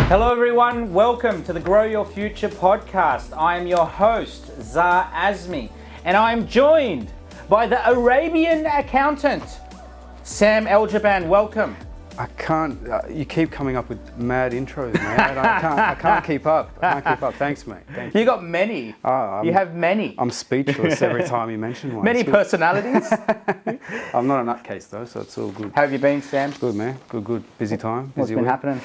Hello everyone, welcome to the Grow Your Future podcast. I am your host, Zah Azmi, and I am joined by the Arabian accountant, Sam Eljaban. Welcome. I can't, you keep coming up with mad intros, man. I can't keep up. Thanks, mate. Thank you. You got many. You have many. I'm speechless every time you mention one. Many personalities. I'm not a nutcase though, so it's all good. How have you been, Sam? Good, man. Good. Busy time. What's been happening?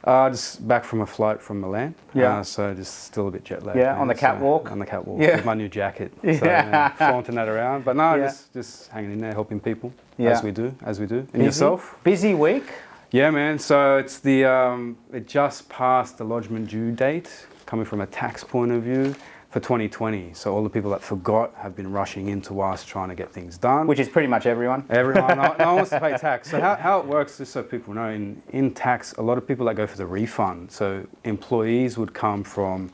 Just back from a flight from Milan. Yeah. So just still a bit jet lagged. Yeah, man. on the catwalk. On the catwalk. Yeah. With my new jacket. So Yeah. flaunting that around. But no, Yeah. just hanging in there, helping people. Yeah. As we do. And Busy? yourself? Busy week. Yeah, man. So it's it just passed the lodgement due date, coming from a tax point of view, for 2020. So all the people that forgot have been rushing into us trying to get things done. Which is pretty much everyone. Everyone, no one wants to pay tax. So how it works, just so people know, in tax, a lot of people that go for the refund. So employees would come from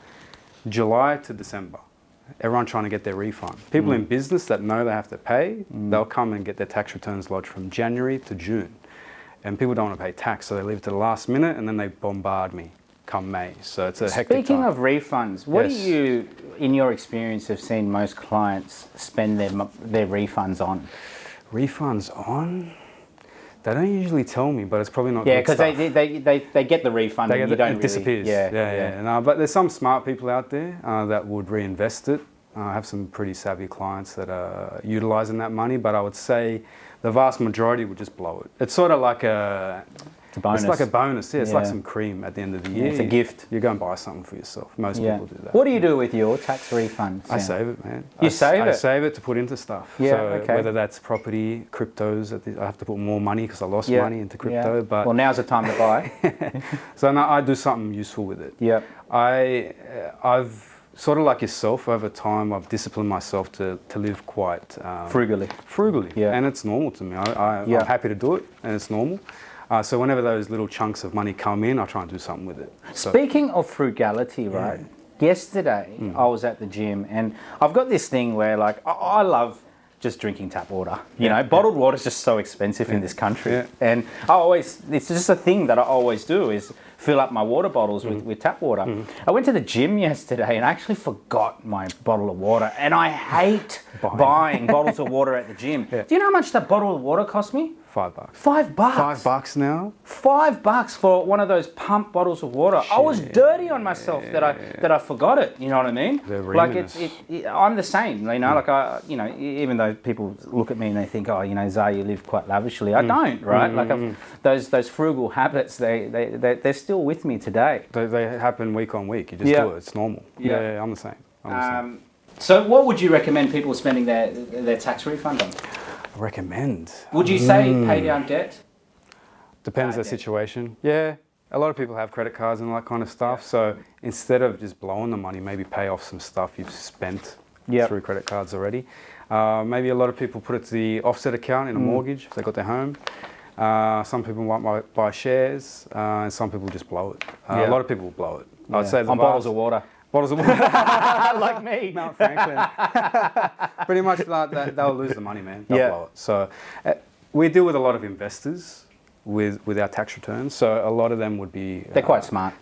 July to December. Everyone trying to get their refund. People in business that know they have to pay, they'll come and get their tax returns lodged from January to June. And people don't want to pay tax, so they leave it to the last minute and then they bombard me come May. So it's a hectic Speaking time. of refunds, what do Yes. you, in your experience, have seen most clients spend their refunds on? Refunds on? They don't usually tell me, but it's probably not Yeah, good because stuff. they get the refund and you don't it really... disappears. Yeah. No, but there's some smart people out there that would reinvest it. I have some pretty savvy clients that are utilising that money, but I would say the vast majority would just blow it. It's sort of like It's a bonus. It's like a bonus, yeah. It's like Yeah. some cream at the end of the year. It's a gift. You go and buy something for yourself. Most people do that. What do you do with your tax refund, Sam? I save it, man. You save it? I save it to put into stuff. Yeah, so okay. whether that's property, cryptos, I have to put more money because I lost Yeah, money into crypto. yeah. But Well, now's the time to buy. so now I do something useful with it. Yeah. I've sort of like yourself, over time, I've disciplined myself to live quite frugally. Yeah. And it's normal to me. I'm happy to do it, and it's normal. So whenever those little chunks of money come in, I try and do something with it. So, Speaking of frugality, right? Yesterday, I was at the gym, and I've got this thing where, like, I love just drinking tap water. You know, bottled water is just so expensive in this country. Yeah. And it's just a thing that I always do is fill up my water bottles with tap water. I went to the gym yesterday and I actually forgot my bottle of water. And I hate buying bottles of water at the gym. Yeah. Do you know how much that bottle of water cost me? $5. $5. $5 now? $5 for one of those pump bottles of water. I was dirty on myself that I forgot it. You know what I mean? Like I'm the same. You know, like even though people look at me and they think, oh, you know, Zah, you live quite lavishly. I don't, right? Like those frugal habits, they're still with me today. They happen week on week. You just do it. It's normal. Yeah, I'm the same. So, what would you recommend people spending their tax refund on? Recommend. Would you say pay down debt? Depends on the situation. Yeah, a lot of people have credit cards and all that kind of stuff. So instead of just blowing the money, maybe pay off some stuff you've spent through credit cards already. Maybe a lot of people put it to the offset account in a mortgage if they got their home. Some people might buy shares, and some people just blow it. A lot of people will blow it. I'd say on bottles of water. Bottles of water. Like me. Mount Franklin. Pretty much like that, they'll lose the money, man. They'll blow it. So we deal with a lot of investors with our tax returns. So a lot of them would be... They're quite smart.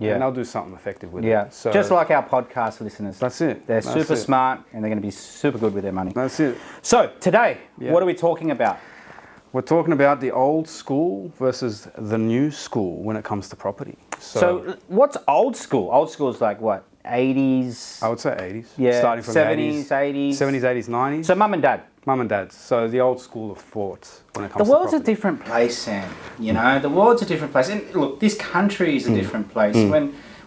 Yeah. And they'll do something effective with it. So just like our podcast listeners. That's it. They're super smart and they're going to be super good with their money. That's it. So today, what are we talking about? We're talking about the old school versus the new school when it comes to property. So what's old school? Old school is like what? 80s? I would say 80s. Yeah. Starting from 70s, 80s. 70s, 80s, 90s. So mum and dad. Mum and dad. So the old school of thought when it comes to The world's property. a different place, Sam. You know, the world's a different place. And look, this country is a different place.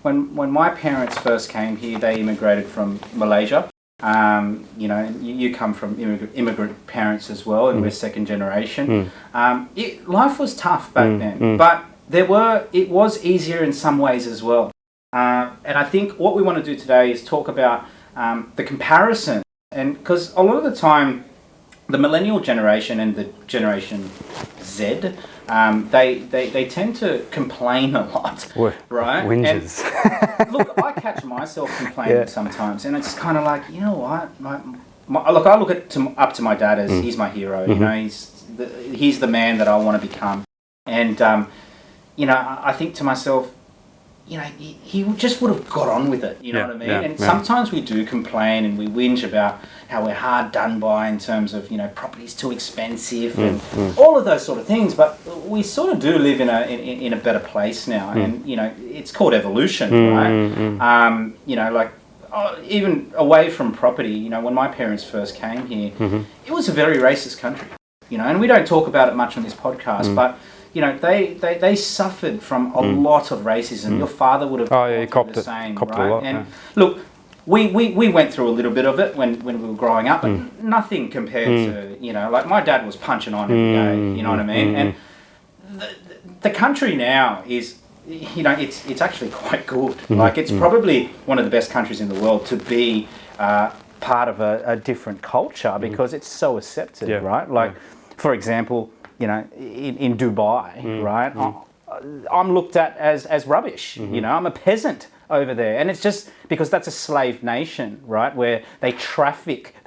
When my parents first came here, they immigrated from Malaysia. You know, you come from immigrant parents as well, and we're second generation. Life was tough back then, but it was easier in some ways as well. And I think what we want to do today is talk about the comparison, and because a lot of the time, the millennial generation and the Generation Z, they tend to complain a lot, right? Whinges. And look, I catch myself complaining sometimes, and it's kind of like, you know what? I look up to my dad as he's my hero. You know, he's the man that I want to become, and you know, I think to myself, you know, he just would have got on with it, you know what I mean? And sometimes we do complain and we whinge about how we're hard done by in terms of, you know, property's too expensive and all of those sort of things. But we sort of do live in a better place now, and you know, it's called evolution, right? You know, like even away from property, you know, when my parents first came here, it was a very racist country, you know, and we don't talk about it much on this podcast, but you know, they suffered from a lot of racism. Your father would have copped the same, copped right? a lot, and look, we went through a little bit of it when we were growing up, but nothing compared to, you know, like my dad was punching on every day, you know what I mean? And the country now is, you know, it's actually quite good. Like it's probably one of the best countries in the world to be part of a different culture because it's so accepted, right? Like, for example, you know, in Dubai, right? I'm looked at as rubbish. You know, I'm a peasant over there, and it's just because that's a slave nation, right? Where they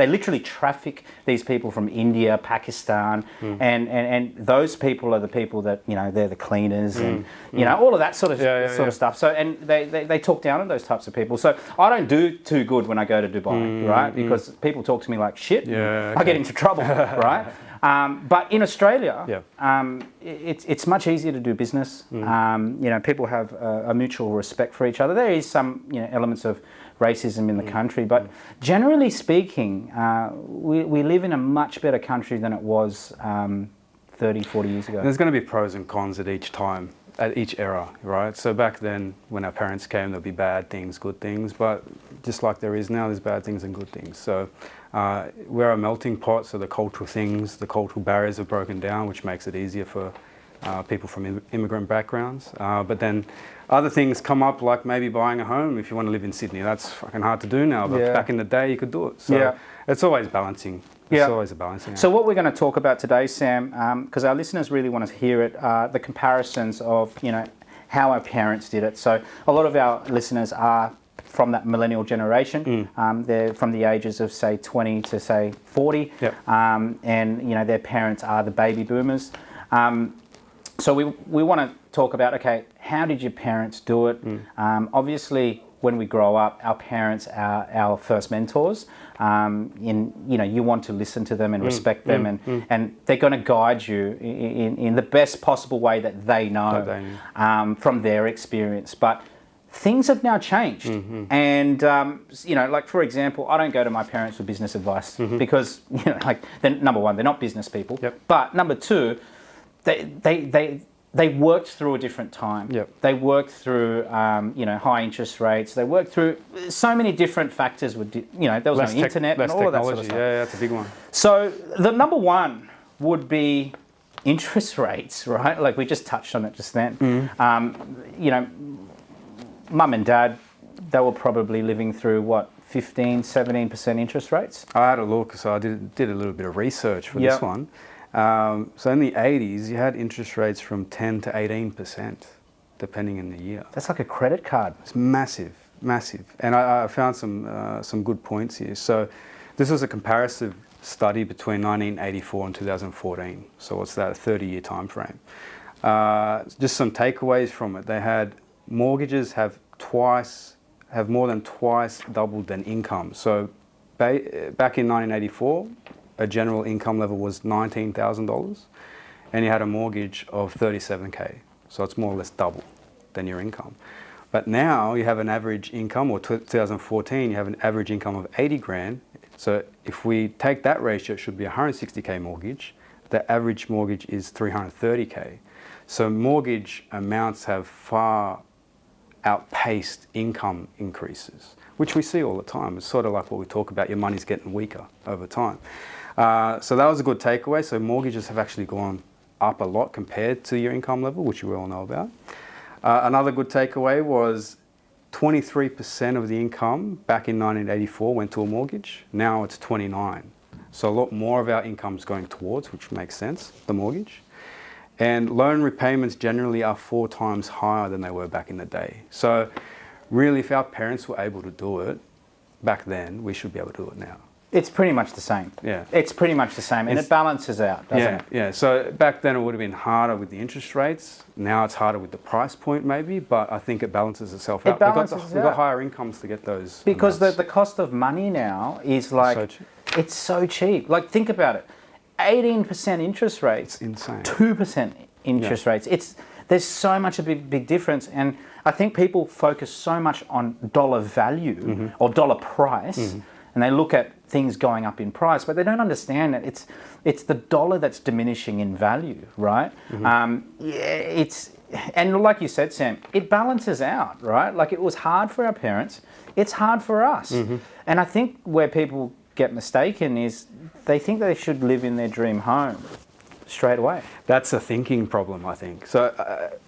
literally traffic these people from India, Pakistan, and those people are the people that, you know, they're the cleaners and you know, all of that sort of stuff. So and they talk down on those types of people. So I don't do too good when I go to Dubai, right? Because people talk to me like shit. I get into trouble, right? But in Australia, it's much easier to do business. You know, people have a mutual respect for each other. There is some, you know, elements of racism in the country, but generally speaking, we live in a much better country than it was 30, 40 years ago. There's going to be pros and cons at each time, at each era, right? So back then, when our parents came, there'll be bad things, good things, but just like there is now, there's bad things and good things. So we're a melting pot, so the cultural things, the cultural barriers are broken down, which makes it easier for people from immigrant backgrounds. But then other things come up, like maybe buying a home if you want to live in Sydney. That's fucking hard to do now, but back in the day you could do it. So it's always balancing. It's always a balancing act. So what we're going to talk about today, Sam, because our listeners really want to hear it, the comparisons of, you know, how our parents did it. So a lot of our listeners are from that millennial generation. They're from the ages of, say, 20 to, say, 40. And, you know, their parents are the baby boomers. So we want to talk about, okay, how did your parents do it? Obviously, when we grow up, our parents are our first mentors. You know, you want to listen to them and respect them, and they're going to guide you in the best possible way that they know from their experience. But things have now changed, and you know, like for example, I don't go to my parents for business advice because, you know, like, number one, they're not business people. But number two, they worked through a different time. They worked through, you know, high interest rates. They worked through so many different factors. With, you know, there was no internet and all of that sort of stuff. Yeah, that's a big one. So the number one would be interest rates, right? Like we just touched on it just then. You know, mum and dad, they were probably living through what, 15, 17% interest rates? I had a look, so I did a little bit of research for this one. So in the 80s, you had interest rates from 10 to 18%, depending on the year. That's like a credit card. It's massive, massive. And I found some good points here. So this was a comparative study between 1984 and 2014. So what's that, a 30-year time frame. Just some takeaways from it. They had mortgages have more than twice doubled than income. So back in 1984, a general income level was $19,000 and you had a mortgage of $37K. So it's more or less double than your income. But now you have an average income, or 2014, you have an average income of 80 grand. So if we take that ratio, it should be a 160K mortgage. The average mortgage is 330K. So mortgage amounts have far outpaced income increases, which we see all the time. It's sort of like what we talk about, your money's getting weaker over time. So that was a good takeaway. So mortgages have actually gone up a lot compared to your income level, which you all know about. Another good takeaway was 23% of the income back in 1984 went to a mortgage. Now it's 29. So a lot more of our income is going towards, which makes sense, the mortgage. And loan repayments generally are 4 times higher than they were back in the day. So really, if our parents were able to do it back then, we should be able to do it now. It's pretty much the same. Yeah. It's pretty much the same, and it balances out, doesn't it? Yeah. So back then it would have been harder with the interest rates. Now it's harder with the price point, maybe, but I think it balances itself out. We've got higher incomes to get those. Because the cost of money now is like, it's so cheap. Like, think about it. 18% interest rates. It's insane. 2% interest rates. There's so much a big difference, and I think people focus so much on dollar value or dollar price, and they look at things going up in price, but they don't understand that it's the dollar that's diminishing in value, right? And like you said, Sam, it balances out, right? Like, it was hard for our parents, it's hard for us. And I think where people get mistaken is they think they should live in their dream home straight away. That's a thinking problem, I think. So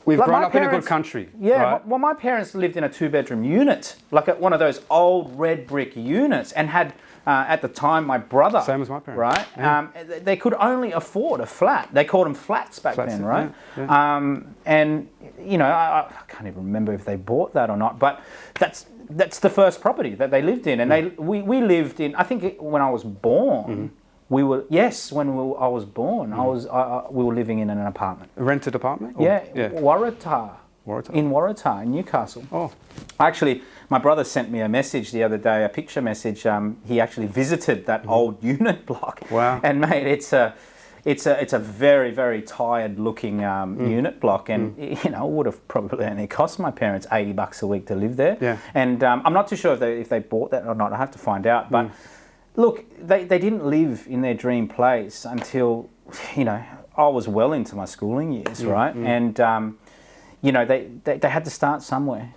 we've grown up in a good country. Yeah, right? well, my parents lived in a 2-bedroom unit, like one of those old red brick units, and had, at the time, my brother. Same as my parents. Right? Yeah. They could only afford a flat. They called them flats back then, right? Yeah. And, you know, I can't even remember if they bought that or not, but that's the first property that they lived in. And we lived in, I think when I was born, I was born, we were living in an apartment. A rented apartment? Waratah. In Waratah, in Newcastle. Oh. Actually, my brother sent me a message the other day, a picture message. He actually visited that old unit block. Wow. And mate, it's a very, very tired looking unit block, and you know, it would have probably only cost my parents $80 a week to live there. Yeah. And I'm not too sure if they bought that or not. I have to find out. But look, they didn't live in their dream place until, you know, I was well into my schooling years, right? And you know, they had to start somewhere.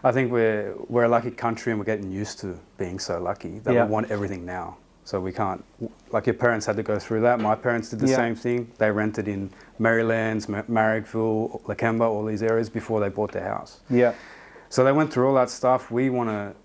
I think we're a lucky country, and we're getting used to being so lucky that we want everything now. So we can't, like, your parents had to go through that. My parents did the same thing. They rented in Marylands, Marrickville, Lakemba, all these areas before they bought their house. Yeah. So they went through all that stuff. We want to,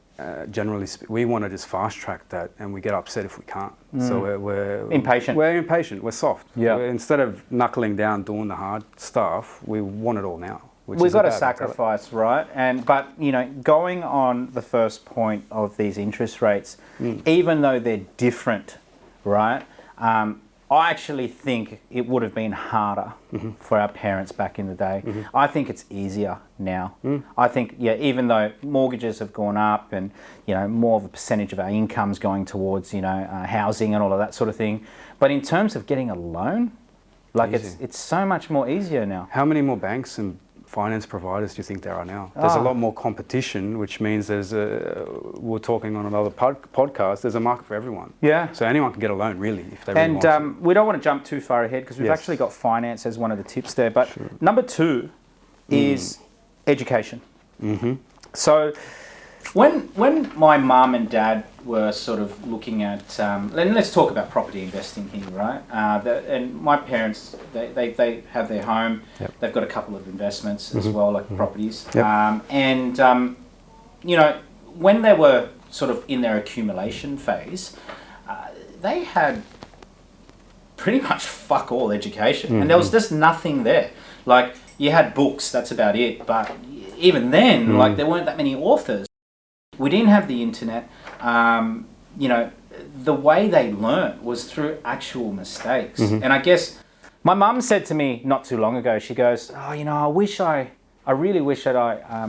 we want to just fast track that, and we get upset if we can't. So we're impatient. We're impatient. We're soft. Yeah. Instead of knuckling down, doing the hard stuff, we want it all now. We've got to sacrifice, right? But you know, going on the first point of these interest rates, even though they're different, right? I actually think it would have been harder for our parents back in the day. I think it's easier now. I think, even though mortgages have gone up, and you know, more of a percentage of our income's going towards, you know, housing and all of that sort of thing, but in terms of getting a loan, like, it's so much more easier now. How many more banks and finance providers do you think there are now? There's a lot more competition, which means we're talking on another podcast, there's a market for everyone. Yeah. So anyone can get a loan, really, if they really want to. We don't want to jump too far ahead, because we've actually got finance as one of the tips there. But number 2 is education. So when my mum and dad were sort of looking at, and let's talk about property investing here, right? And my parents, they have their home. They've got a couple of investments as well, like properties. You know, when they were sort of in their accumulation phase, they had pretty much fuck all education, and there was just nothing there. Like, you had books, that's about it. But even then, like, there weren't that many authors. We didn't have the internet. You know, the way they learnt was through actual mistakes. And I guess my mum said to me not too long ago, she goes, "Oh, you know, I really wish that I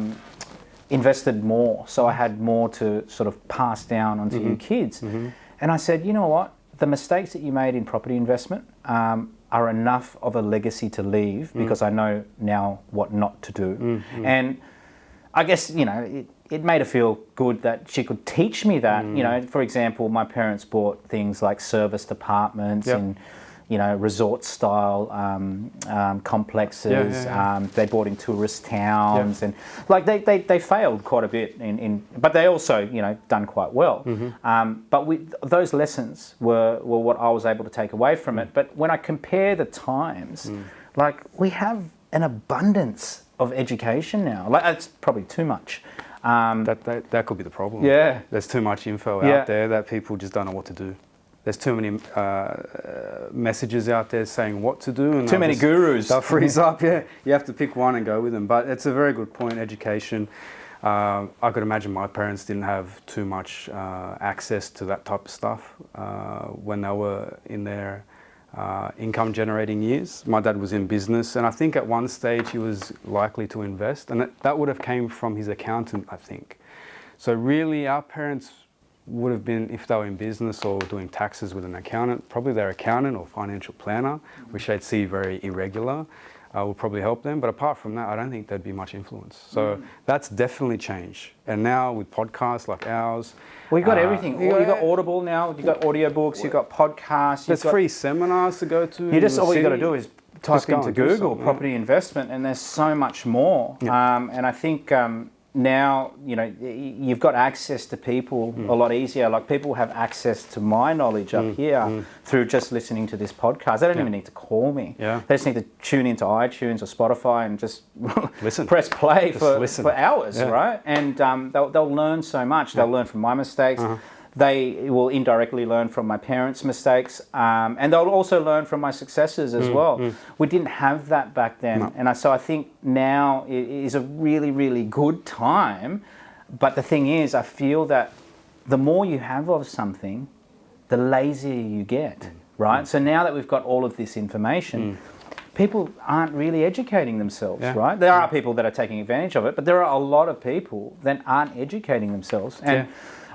invested more, so I had more to sort of pass down onto you kids." And I said, "You know what? The mistakes that you made in property investment are enough of a legacy to leave, because I know now what not to do." And I guess, you know, it made her feel good that she could teach me that. You know, for example, my parents bought things like serviced apartments and, you know, resort style complexes. They bought in tourist towns, and like they failed quite a bit but they also, you know, done quite well. But those lessons were what I was able to take away from it. But when I compare the times, like, we have an abundance of education now. Like, it's probably too much. That could be the problem. There's too much info out there that people just don't know what to do. There's too many messages out there saying what to do, and too many gurus. They'll freeze up. You have to pick one and go with them. But it's a very good point. Education. I could imagine my parents didn't have too much access to that type of stuff when they were in their income generating years. My dad was in business, and I think at one stage he was likely to invest, and that would have came from his accountant, I think. So really our parents would have been, if they were in business or doing taxes with an accountant, probably their accountant or financial planner, which they'd see very irregular, would probably help them. But apart from that, I don't think there'd be much influence. So that's definitely changed. And now with podcasts like ours, we've got everything. You've got Audible now. You've got audiobooks. You've got podcasts. There's free seminars to go to. All you got to do is type into Google property investment, and there's so much more. And I think now, you've got access to people a lot easier. Like, people have access to my knowledge up here through just listening to this podcast. They don't even need to call me. Yeah. They just need to tune into iTunes or Spotify and just press play for hours, right? And they'll learn so much. They'll learn from my mistakes. They will indirectly learn from my parents' mistakes, and they'll also learn from my successes as well. We didn't have that back then, and so I think now is a really, really good time. But the thing is, I feel that the more you have of something, the lazier you get, right? So now that we've got all of this information, people aren't really educating themselves, right? There are people that are taking advantage of it, but there are a lot of people that aren't educating themselves, and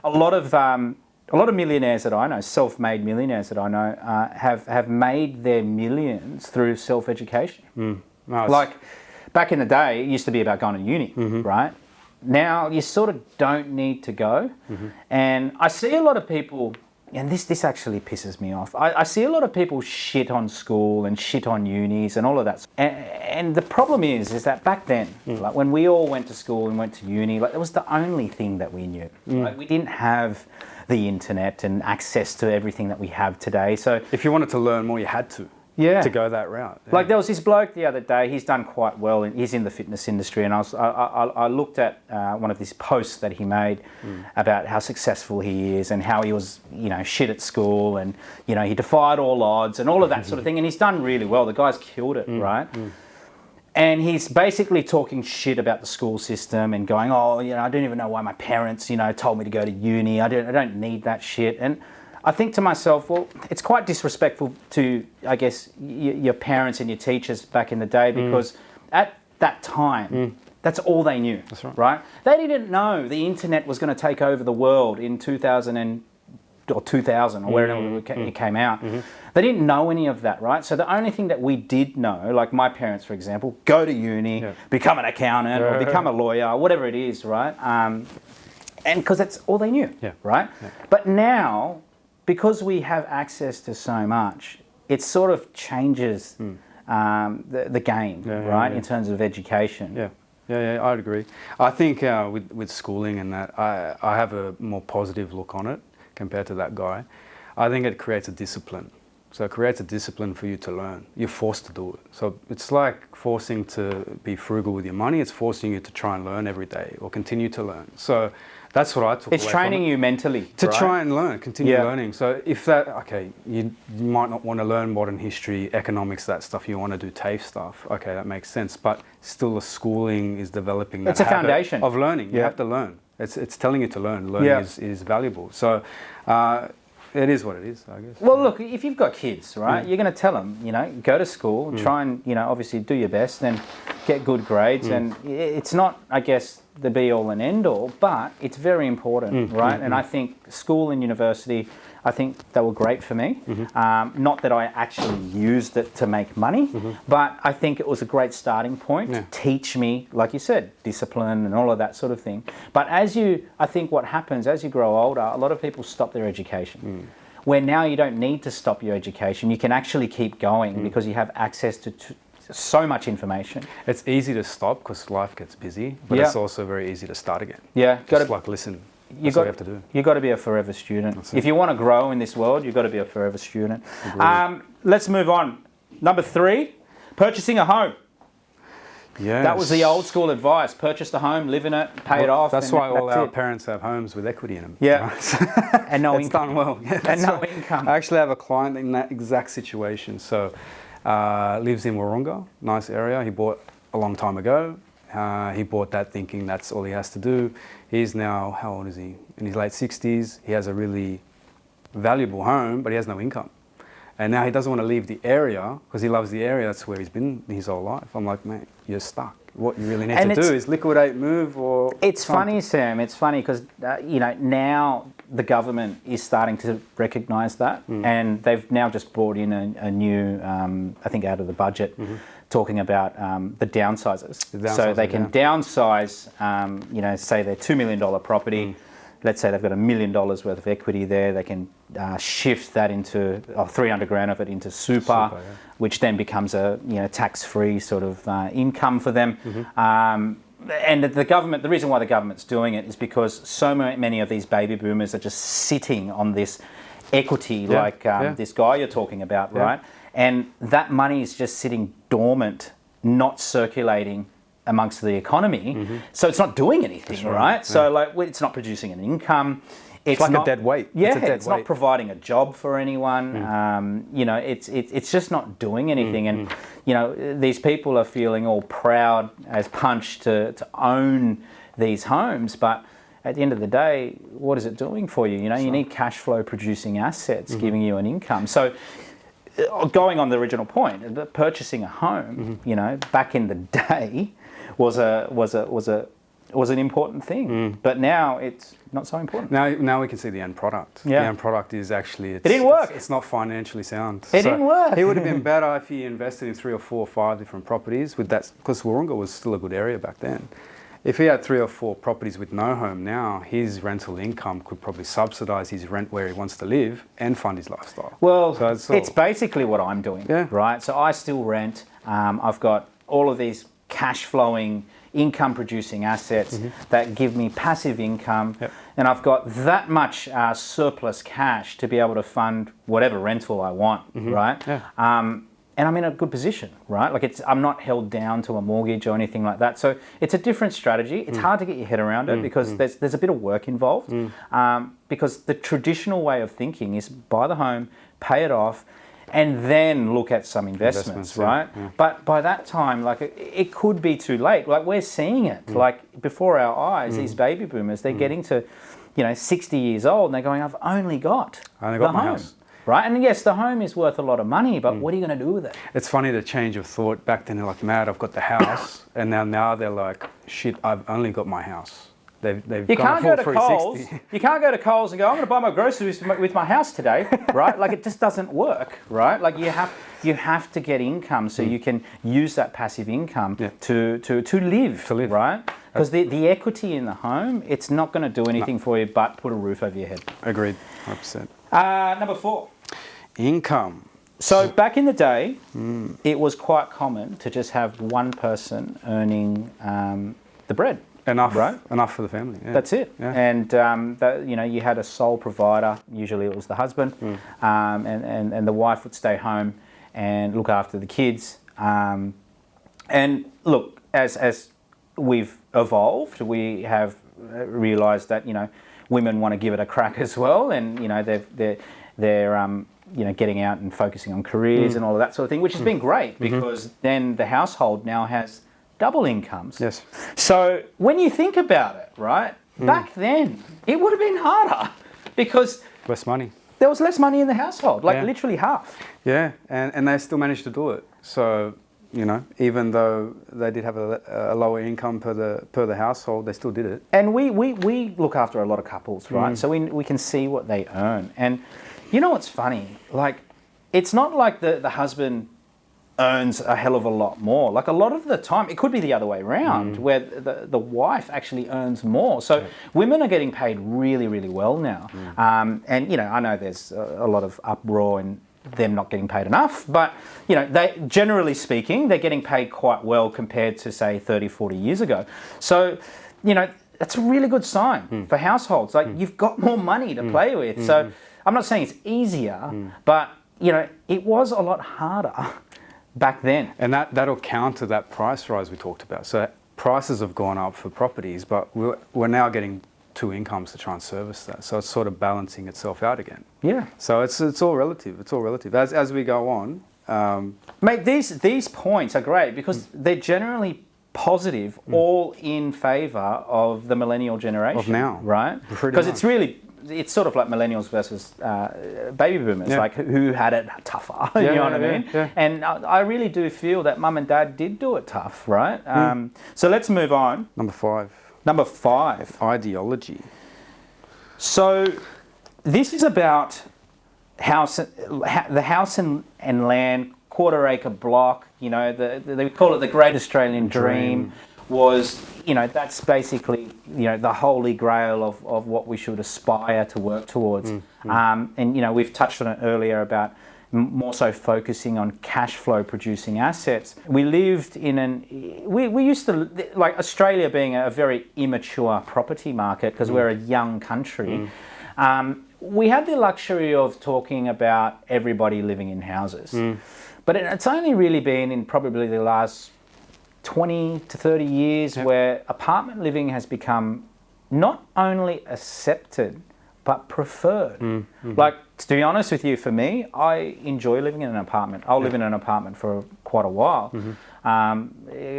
a lot of millionaires that I know, self-made millionaires that I know, have made their millions through self-education. Nice. Like, back in the day, it used to be about going to uni, right? Now you sort of don't need to go, and I see a lot of people. And this actually pisses me off. I see a lot of people shit on school and shit on unis and all of that. And the problem is that back then, like when we all went to school and went to uni, like, it was the only thing that we knew. Like, we didn't have the internet and access to everything that we have today. So if you wanted to learn more, you had to go that route. Like, there was this bloke the other day. He's done quite well. He's in the fitness industry, and I looked at one of these posts that he made about how successful he is and how he was, shit at school, and he defied all odds and all of that sort of thing. And he's done really well. The guy's killed it, right? And he's basically talking shit about the school system and going, I don't even know why my parents, told me to go to uni. I don't need that shit. And I think to myself, well, it's quite disrespectful to, I guess, your parents and your teachers back in the day, because at that time, that's all they knew. That's right? They didn't know the internet was going to take over the world in 2000 or wherever it came out. They didn't know any of that, right? So the only thing that we did know, like my parents, for example, go to uni, become an accountant or become a lawyer, whatever it is, right? And because that's all they knew, right? But now, because we have access to so much, it sort of changes the game, right, in terms of education. Yeah, I'd agree. I think with schooling and that, I have a more positive look on it compared to that guy. I think it creates a discipline. So it creates a discipline for you to learn. You're forced to do it. So it's like forcing to be frugal with your money. It's forcing you to try and learn every day or continue to learn. So that's what I took away from it. It's training you mentally, to try and learn, continue learning. So if that, you might not want to learn modern history, economics, that stuff. You want to do TAFE stuff. Okay, that makes sense. But still, the schooling is developing that it's a foundation of learning. You have to learn. It's telling you to learn. Learning is valuable. So it is what it is, I guess. Well, look, if you've got kids, right, you're going to tell them, go to school, try and, obviously do your best and get good grades. And it's not, I guess, the be-all and end-all, but it's very important, right? And I think school and university, I think they were great for me. Not that I actually used it to make money, but I think it was a great starting point to teach me, like you said, discipline and all of that sort of thing. But I think what happens as you grow older, a lot of people stop their education. Where now you don't need to stop your education. You can actually keep going because you have access to so much information. It's easy to stop because life gets busy, but it's also very easy to start again. Yeah. Just listen. That's what you have to do. You've got to be a forever student. If you want to grow in this world, you've got to be a forever student. Let's move on. Number 3, purchasing a home. Yes. That was the old school advice. Purchase the home, live in it, pay it off. That's why all our parents have homes with equity in them. Yeah. Right? And no it's income. done well. Yeah, and no income. I actually have a client in that exact situation. So lives in Wahroonga, nice area. He bought a long time ago. He bought that thinking that's all he has to do. He's now, how old is he? In his late 60s. He has a really valuable home, but he has no income. And now he doesn't want to leave the area because he loves the area. That's where he's been his whole life. I'm like, mate, you're stuck. What you really need to do is liquidate, move, or... It's funny, Sam. It's funny because, now the government is starting to recognise that. And they've now just brought in a new, I think out of the budget, talking about the downsizers. So they can downsize, say their $2 million property. Let's say they've got $1 million worth of equity there. They can shift that into 300 grand of it into super, which then becomes a tax-free sort of income for them. And the reason why the government's doing it is because so many of these baby boomers are just sitting on this equity, this guy you're talking about, right? And that money is just sitting dormant, not circulating amongst the economy, so it's not doing anything, right? So it's not producing an income. It's like a dead weight. Yeah, it's not providing a job for anyone. It's just not doing anything. And these people are feeling all proud as punch to own these homes, but at the end of the day, what is it doing for you? You need cash flow producing assets giving you an income. So going on the original point, purchasing a home, back in the day, was an important thing, but now it's not so important. Now we can see the end product. Yeah. The end product is actually it didn't work. It's not financially sound. It didn't work. It would have been better if he invested in 3 or 4 or 5 different properties with that, because Wahroonga was still a good area back then. If he had 3 or 4 properties with no home now, his rental income could probably subsidise his rent where he wants to live and fund his lifestyle. Well, so it's basically what I'm doing, right? So I still rent. I've got all of these cash flowing, income producing assets that give me passive income. And I've got that much surplus cash to be able to fund whatever rental I want, right? And I'm in a good position, right? Like I'm not held down to a mortgage or anything like that. So it's a different strategy. It's hard to get your head around it because there's a bit of work involved. Because the traditional way of thinking is buy the home, pay it off, and then look at some investments, right? But by that time, it could be too late. Like we're seeing it, like before our eyes, these baby boomers, they're getting to, 60 years old and they're going, I've only got my home. House. Right, and yes, the home is worth a lot of money, but what are you going to do with it? It's funny the change of thought. Back then they're like, mad, I've got the house, and now they're like, shit, I've only got my house. They've you gone can't go to 360. Coles. You can't go to Coles and go, I'm going to buy my groceries with my house today, right? Like it just doesn't work, right? Like you have to get income so you can use that passive income to live, right? Because the equity in the home, it's not going to do anything for you but put a roof over your head. Agreed, 100%. Number 4. Income. So back in the day, it was quite common to just have one person earning the bread. Enough, right? Enough for the family. Yeah. That's it. Yeah. And you had a sole provider. Usually it was the husband, and the wife would stay home and look after the kids. And look, as we've evolved, we have realised that women want to give it a crack as well, and they're getting out and focusing on careers and all of that sort of thing, which has been great because then the household now has double incomes. Yes. So when you think about it, right, back then it would have been harder because less money. There was less money in the household, literally half. Yeah, and they still managed to do it. So even though they did have a lower income per the household, they still did it. And we look after a lot of couples, right? So we can see what they earn. And you know what's funny? Like, it's not like the husband earns a hell of a lot more. Like a lot of the time, it could be the other way around, where the wife actually earns more. So women are getting paid really, really well now. And I know there's a lot of uproar and them not getting paid enough, but they, generally speaking, they're getting paid quite well compared to say 30, 40 years ago. So, that's a really good sign for households. Like you've got more money to play with. So I'm not saying it's easier, but it was a lot harder back then. And that'll counter that price rise we talked about. So prices have gone up for properties, but we're now getting 2 incomes to try and service that. So it's sort of balancing itself out again. Yeah. So it's all relative. It's all relative. As we go on. Mate, these points are great because they're generally positive, all in favour of the millennial generation. Of now. Right? Pretty Because much. it's sort of like millennials versus baby boomers, Yeah. like who had it tougher, you know what I mean? Yeah. And I really do feel that mum and dad did do it tough, right? So let's move on. Number 5. Number 5. Ideology. So this is about the house and land, quarter acre block, you know, they call it the Great Australian Dream. Was, you know, that's basically, you know, the holy grail of what we should aspire to work towards. And, you know, we've touched on it earlier about more so focusing on cash flow producing assets. We lived in we used to, like Australia being a very immature property market because we're a young country, we had the luxury of talking about everybody living in houses. But it's only really been in probably the last 20 to 30 years where apartment living has become not only accepted but preferred. Like, to be honest with you, for me, I enjoy living in an apartment. I'll live in an apartment for quite a while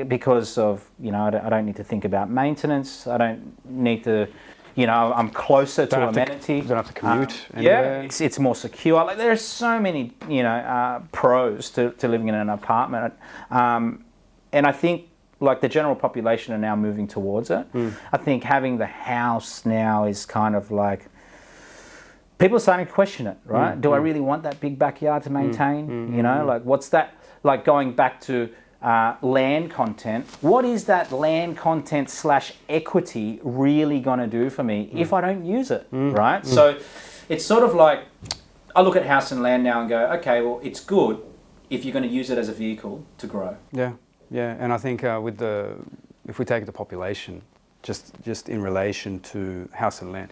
because of, you know, I don't need to think about maintenance. I don't need to, you know, I'm closer to amenity. Don't have to commute yeah, anywhere. it's more secure. Like, there are so many, you know, pros to living in an apartment. And I think, like, the general population are now moving towards it. I think having the house now is kind of like, people are starting to question it, right? Do I really want that big backyard to maintain? You know, like, what's that, like, going back to land content, what is that land content / equity really going to do for me if I don't use it, right? So it's sort of like, I look at house and land now and go, okay, well, it's good if you're going to use it as a vehicle to grow. Yeah, and I think if we take the population, just in relation to house and land,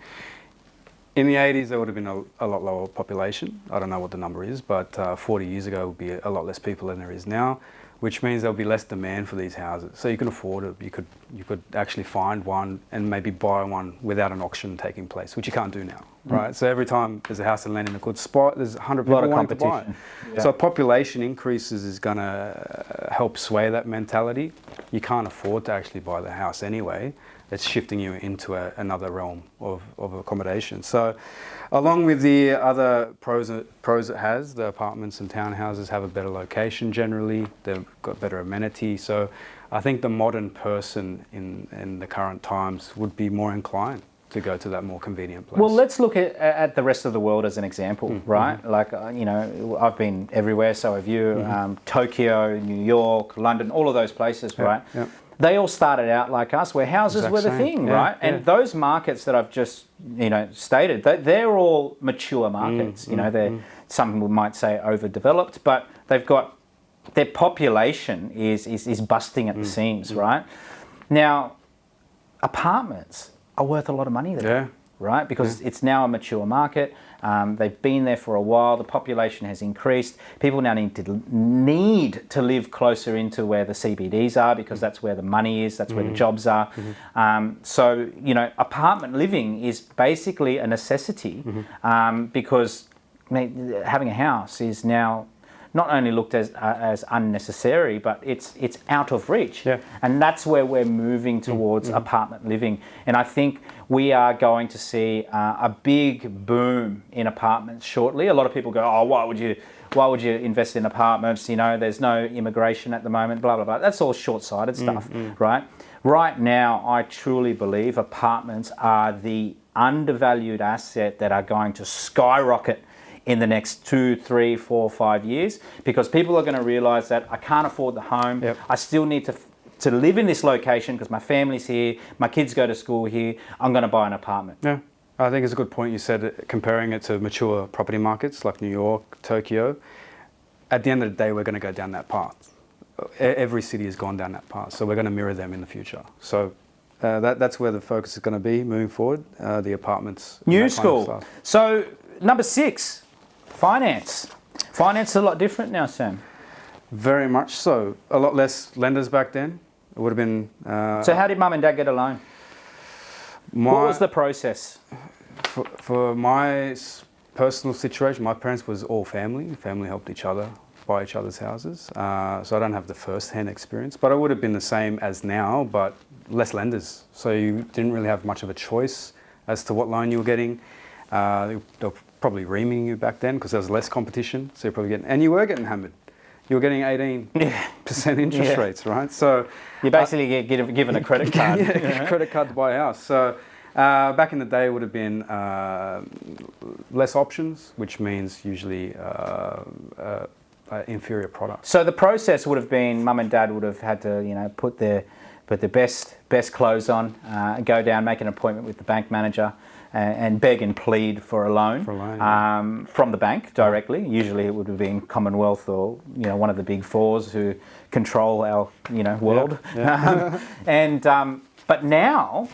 in the 80s there would have been a lot lower population. I don't know what the number is, but 40 years ago would be a lot less people than there is now, which means there'll be less demand for these houses. So you can afford it. You could actually find one and maybe buy one without an auction taking place, which you can't do now, right? So every time there's a house and land in a good spot, there's 100 people wanting to buy it. Yeah. So population increases is going to help sway that mentality. You can't afford to actually buy the house anyway. It's shifting you into another realm of accommodation. So along with the other pros it has, the apartments and townhouses have a better location generally. They've got better amenity. So I think the modern person in the current times would be more inclined to go to that more convenient place. Well, let's look at the rest of the world as an example, right? Like, you know, I've been everywhere, so have you. Tokyo, New York, London, all of those places, right? Yeah. They all started out like us, where houses were the thing, right? And those markets that I've just, you know, stated, they're all mature markets. You know, some people might say overdeveloped, but they've got, their population is busting at the seams, right? Now, apartments are worth a lot of money there, right? Because it's now a mature market. They've been there for a while. The population has increased. People now need to live closer into where the CBDs are because that's where the money is. That's where the jobs are. So, you know, apartment living is basically a necessity because, I mean, having a house is now not only looked as unnecessary, but it's out of reach. And that's where we're moving towards apartment living. And I think we are going to see a big boom in apartments shortly. A lot of people go, oh, why would you invest in apartments? You know, there's no immigration at the moment, blah, blah, blah. That's all short-sighted stuff, right? Right now, I truly believe apartments are the undervalued asset that are going to skyrocket in the next 2, 3, 4, 5 years, because people are going to realise that I can't afford the home. I still need to live in this location because my family's here, my kids go to school here. I'm going to buy an apartment. Yeah, I think it's a good point you said, comparing it to mature property markets like New York, Tokyo. At the end of the day, we're going to go down that path. Every city has gone down that path, so we're going to mirror them in the future. So that's where the focus is going to be moving forward. The apartments. New school. So number 6. Finance. Finance is a lot different now, Sam. Very much so. A lot less lenders back then. It would have been... so how did mum and dad get a loan? What was the process? For my personal situation, my parents was all family. Family helped each other. buy each other's houses, so I don't have the first-hand experience. But it would have been the same as now, but less lenders. So you didn't really have much of a choice as to what loan you were getting. They were probably reaming you back then because there was less competition. So you're probably getting, and you were getting hammered. You were getting 18% interest rates, right? So you basically get given a credit card. Credit card to buy a house. So back in the day, it would have been less options, which means usually inferior products. So the process would have been, mum and dad would have had to, put their best clothes on, go down, make an appointment with the bank manager, and beg and plead for a loan, from the bank directly. Usually it would have been Commonwealth or one of the big fours who control our world. But now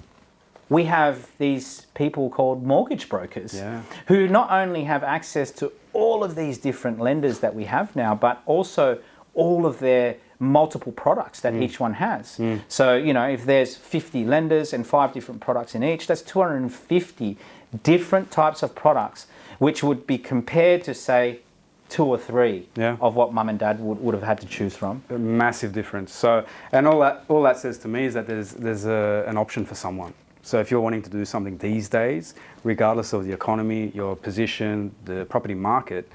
we have these people called mortgage brokers who not only have access to all of these different lenders that we have now, but also all of their multiple products that each one has. So, if there's 50 lenders and 5 different products in each, that's 250 different types of products, which would be compared to, say, 2 or 3 of what mum and dad would have had to choose from. A massive difference. So, and all that says to me is that there's an option for someone. So if you're wanting to do something these days, regardless of the economy, your position, the property market,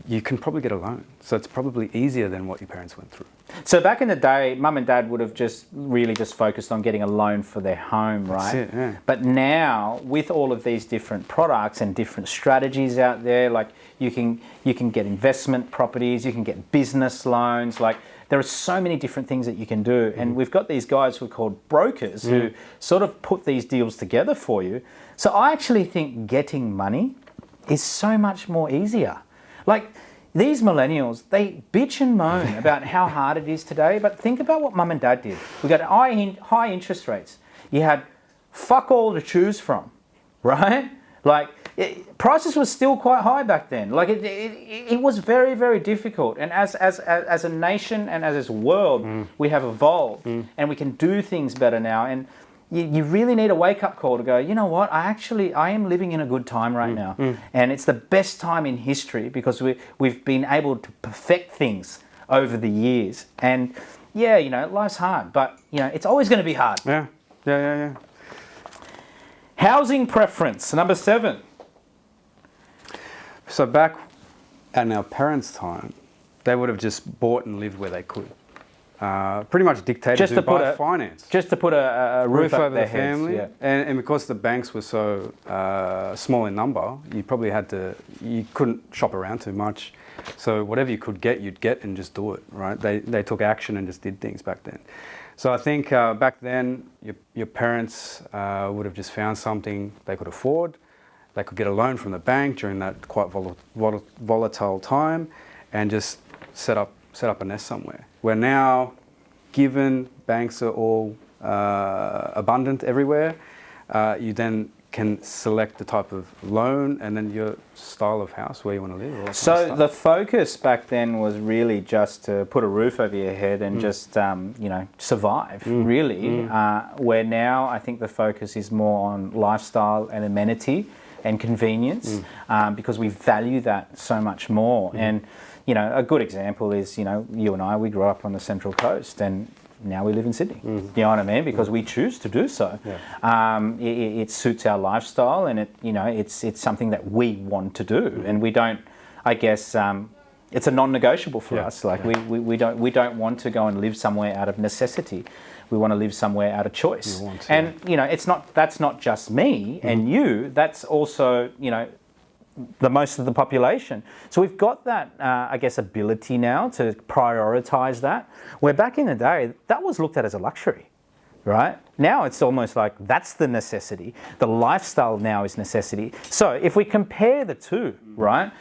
you can probably get a loan. So it's probably easier than what your parents went through. So back in the day, mum and dad would have just focused on getting a loan for their home, right? That's it, yeah. But now, with all of these different products and different strategies out there, like you can get investment properties, you can get business loans, like there are so many different things that you can do. And we've got these guys who are called brokers who sort of put these deals together for you. So I actually think getting money is so much more easier. Like, these millennials, they bitch and moan about how hard it is today, but think about what mum and dad did. We got high interest rates. You had fuck all to choose from, right? Like, prices were still quite high back then. Like, it was very, very difficult. And as a nation and as a world, we have evolved and we can do things better now. And you really need a wake-up call to go, you know what, I am living in a good time right now. And it's the best time in history because we've been able to perfect things over the years. And life's hard, but it's always going to be hard. Yeah. Housing preference, number 7. So back in our parents' time, they would have just bought and lived where they could. Pretty much dictated by finance. Just to put a roof over the family. Heads, and because the banks were so small in number, you couldn't shop around too much. So whatever you could get, you'd get and just do it, right? They took action and just did things back then. So I think back then, your parents would have just found something they could afford. They could get a loan from the bank during that quite volatile time and just set up a nest somewhere. Where now, given banks are all abundant everywhere, you then can select the type of loan and then your style of house where you want to live. So the focus back then was really just to put a roof over your head and just survive, really. Where now I think the focus is more on lifestyle and amenity and convenience because we value that so much more. And a good example is, you and I, we grew up on the Central Coast and now we live in Sydney. You know what I mean? Because we choose to do so. It suits our lifestyle and it's something that we want to do. And we don't, I guess, it's a non-negotiable for us. Like we don't want to go and live somewhere out of necessity. We want to live somewhere out of choice. And, that's not just me and you, that's also, the most of the population. So we've got that, ability now to prioritise that. Where back in the day, that was looked at as a luxury, right? Now it's almost like that's the necessity. The lifestyle now is necessity. So if we compare the two, right?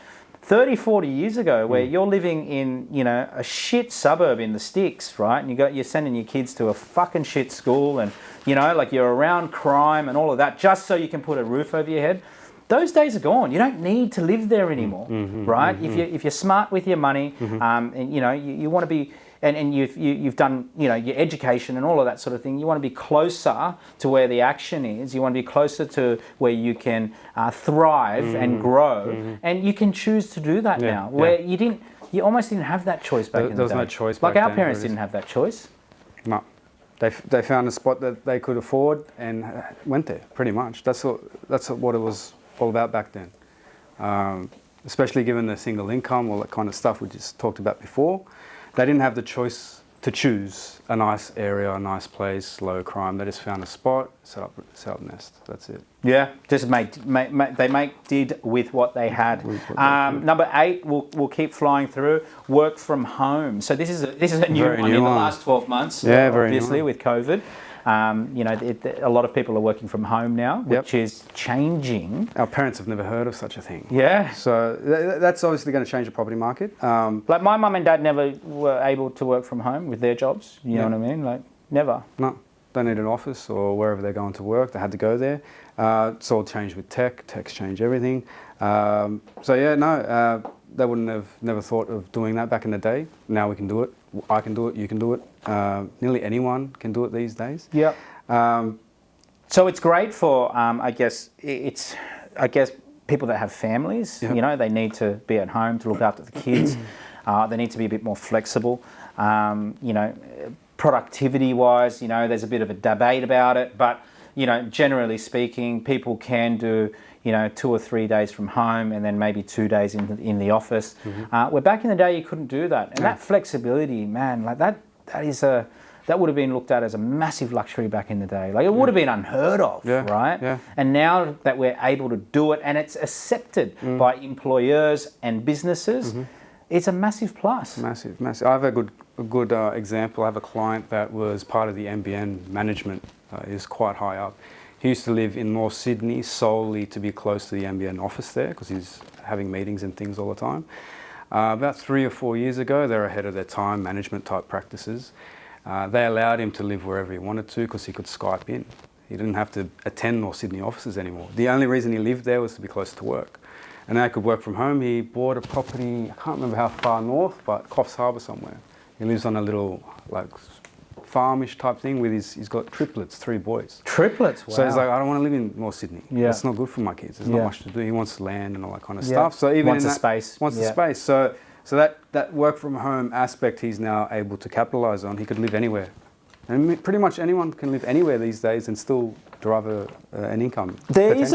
30, 40 years ago, where you're living in, a shit suburb in the sticks, right? And you're sending your kids to a fucking shit school and, you're around crime and all of that just so you can put a roof over your head. Those days are gone. You don't need to live there anymore, right? If you're smart with your money, and you want to be, and you've done your education and all of that sort of thing. You want to be closer to where the action is. You want to be closer to where you can thrive and grow, and you can choose to do that now. Where you didn't. You almost didn't have that choice back in the day. There was no choice Like back our then, parents there didn't have that choice. No. They found a spot that they could afford and went there, pretty much. That's what it was all about back then. Especially given the single income, all that kind of stuff we just talked about before. They didn't have the choice to choose a nice area, a nice place, low crime. They just found a spot, set up nest. That's it. Yeah, just did with what they had. Number 8, we'll keep flying through. Work from home. So this is a new Very one new in the one. last 12 months. Yeah, very new obviously one. with COVID. A lot of people are working from home now, which is changing. Our parents have never heard of such a thing. Yeah. So that's obviously going to change the property market. Like my mum and dad never were able to work from home with their jobs. You know what I mean? Like never. No, they need an office or wherever they're going to work. They had to go there. It's all changed with tech. Tech's changed everything. They wouldn't have never thought of doing that back in the day. Now we can do it. I can do it. You can do it. Nearly anyone can do it these days. Yeah. So it's great for people that have families. Yep. You know, they need to be at home to look after the kids. They need to be a bit more flexible. Productivity-wise, there's a bit of a debate about it, but generally speaking, people can do 2 or 3 days from home and then maybe 2 days in the office. Where back in the day you couldn't do that, and that flexibility, man, like that would have been looked at as a massive luxury back in the day. Like it would have been unheard of, right? Yeah. And now that we're able to do it and it's accepted by employers and businesses, it's a massive plus. Massive. I have a good example. I have a client that was part of the NBN management. Is quite high up. He used to live in North Sydney solely to be close to the NBN office there because he's having meetings and things all the time. About 3 or 4 years ago, they're ahead of their time, management type practices. They allowed him to live wherever he wanted to because he could Skype in. He didn't have to attend North Sydney offices anymore. The only reason he lived there was to be close to work. And now he could work from home. He bought a property, I can't remember how far north, but Coffs Harbour somewhere. He lives on a little farmish type thing with he's got triplets, 3 boys. Triplets, wow. So he's like, I don't want to live in North Sydney. Yeah. It's not good for my kids. There's not much to do. He wants land and all that kind of stuff. So even wants a space. Wants the space. So that work from home aspect he's now able to capitalise on. He could live anywhere. And pretty much anyone can live anywhere these days and still derive an income. There is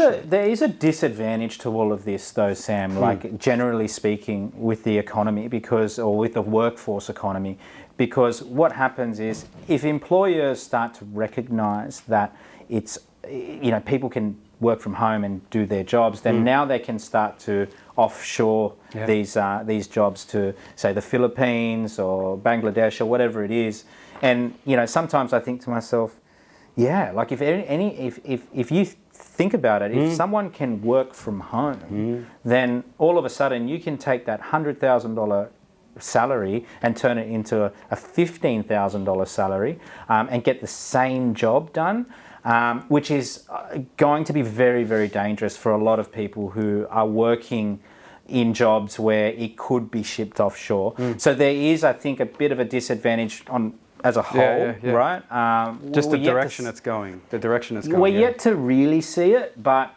a disadvantage to all of this though, Sam, like generally speaking with the economy with the workforce economy, because what happens is if employers start to recognise that it's, people can work from home and do their jobs, then now they can start to offshore these jobs to, say, the Philippines or Bangladesh or whatever it is. And sometimes I think to myself, like if you think about it, if someone can work from home, then all of a sudden you can take that $100,000 salary and turn it into a $15,000 salary and get the same job done, which is going to be very, very dangerous for a lot of people who are working in jobs where it could be shipped offshore. So there is, I think, a bit of a disadvantage as a whole, right? Just the direction it's going. We're yet to really see it, but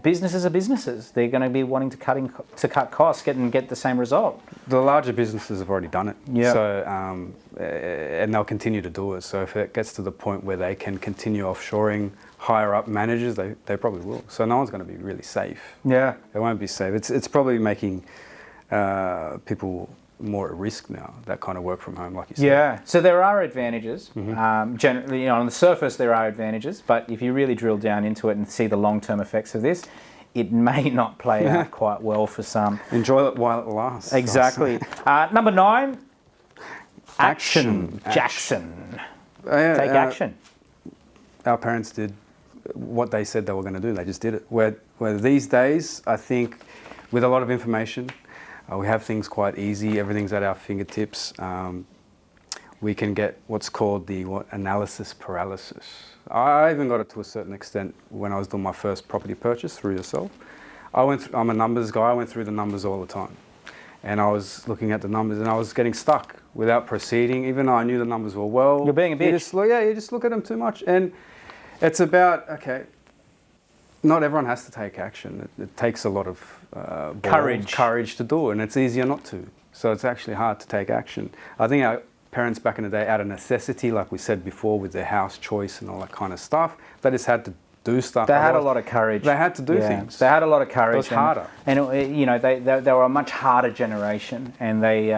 businesses are businesses. They're going to be wanting to cut costs, and get the same result. The larger businesses have already done it. Yeah. So and they'll continue to do it. So if it gets to the point where they can continue offshoring higher up managers, they probably will. So no one's going to be really safe. Yeah. It won't be safe. It's probably making people more at risk now, that kind of work from home, like you said. Yeah, so there are advantages. Generally, on the surface there are advantages, but if you really drill down into it and see the long-term effects of this, it may not play out quite well for some. Enjoy it while it lasts. Exactly. Number 9, action. Jackson. Take action. Our parents did what they said they were going to do. They just did it. Where these days, I think, with a lot of information, we have things quite easy. Everything's at our fingertips. We can get what's called analysis paralysis. I even got it to a certain extent when I was doing my first property purchase through yourself. I'm a numbers guy. I went through the numbers all the time. And I was looking at the numbers and I was getting stuck without proceeding, even though I knew the numbers were well. You're being a bitch. You just look at them too much. And it's about, okay, not everyone has to take action. It takes a lot of courage to do it, and it's easier not to. So it's actually hard to take action. I think our parents back in the day, out of necessity, like we said before, with their house choice and all that kind of stuff, they just had to do stuff. They had a lot of courage. They had to do things. They had a lot of courage. It was harder. And they were a much harder generation, and they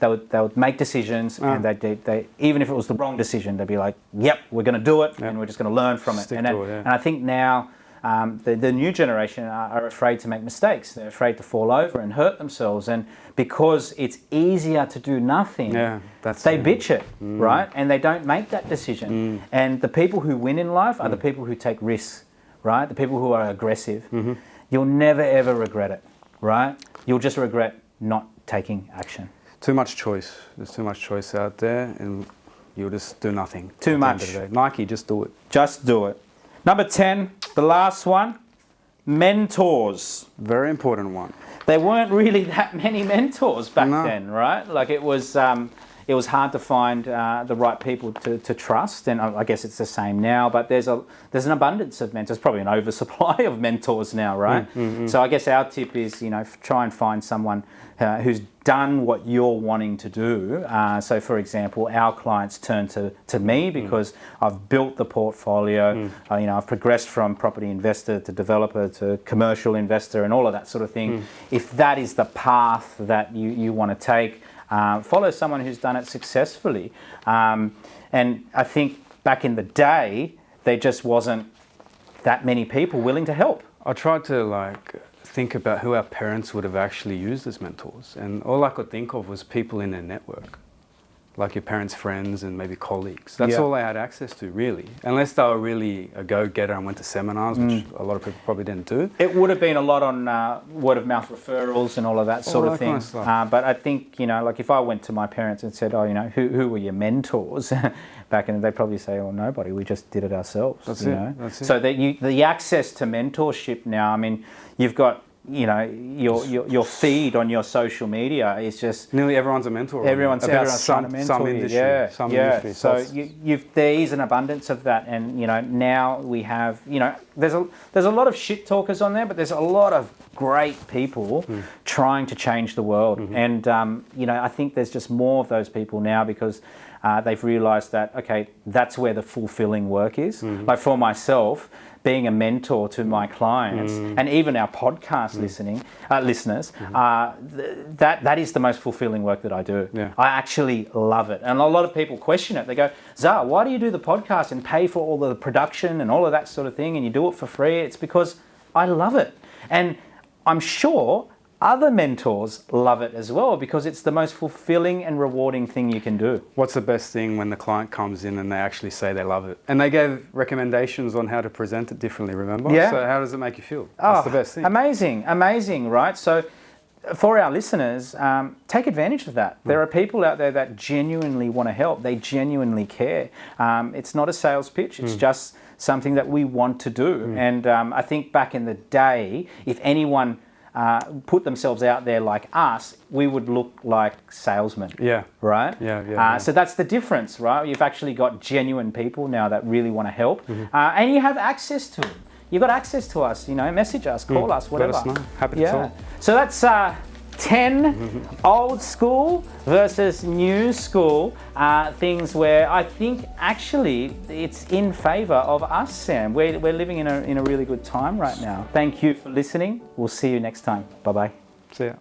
would make decisions, and they even if it was the wrong decision, they'd be like, "Yep, we're going to do it, and we're just going to learn from it." And I think now the new generation are afraid to make mistakes. They're afraid to fall over and hurt themselves, and because it's easier to do nothing, they bitch it, right? And they don't make that decision. And the people who win in life are the people who take risks, right? The people who are aggressive. You'll never ever regret it, right? You'll just regret not taking action. Too much choice. There's too much choice out there, and you'll just do nothing. Too much. Nike, just do it. Just do it. Number 10, the last one, mentors. Very important one. There weren't really that many mentors back then, right? Like it was hard to find the right people to trust, and I guess it's the same now. But there's an abundance of mentors, probably an oversupply of mentors now, right? So I guess our tip is try and find someone who's done what you're wanting to do. So for example, our clients turn to me because I've built the portfolio. I've progressed from property investor to developer to commercial investor and all of that sort of thing. If that is the path that you want to take, follow someone who's done it successfully. And I think back in the day, there just wasn't that many people willing to help. I tried to think about who our parents would have actually used as mentors, and all I could think of was people in their network, like your parents' friends and maybe colleagues. That's all they had access to, really, unless they were really a go-getter and went to seminars, which a lot of people probably didn't do. It would have been a lot on word-of-mouth referrals and all of that sort of thing. But I think, if I went to my parents and said, who were your mentors? Back in, they'd probably say, "Oh, nobody. We just did it ourselves." That's it. So the access to mentorship now. I mean, you've got your feed on your social media is just nearly everyone's a mentor. Everyone's trying to mentor some industry. Some industry. So there is an abundance of that, and now we have there's a lot of shit talkers on there, but there's a lot of great people trying to change the world, and I think there's just more of those people now because they've realised that that's where the fulfilling work is. Like for myself, being a mentor to my clients and even our podcast listeners, that is the most fulfilling work that I do. I actually love it. And a lot of people question it. They go, "Zah, why do you do the podcast and pay for all the production and all of that sort of thing and you do it for free?" It's because I love it. And I'm sure other mentors love it as well because it's the most fulfilling and rewarding thing you can do. What's the best thing when the client comes in and they actually say they love it? And they gave recommendations on how to present it differently, remember? Yeah. So how does it make you feel? That's the best thing. Amazing, right? So for our listeners, take advantage of that. There are people out there that genuinely want to help. They genuinely care. It's not a sales pitch. It's just something that we want to do. And I think back in the day, if anyone put themselves out there like us, we would look like salesmen. Right? Yeah. So that's the difference, right? You've actually got genuine people now that really want to help, and you have access to them. You've got access to us. Message us, call us, whatever. Let us know. Happy to talk. So that's 10 old school versus new school things where I think actually it's in favour of us, Sam. We're living in a really good time right now. Thank you for listening. We'll see you next time. Bye-bye. See ya.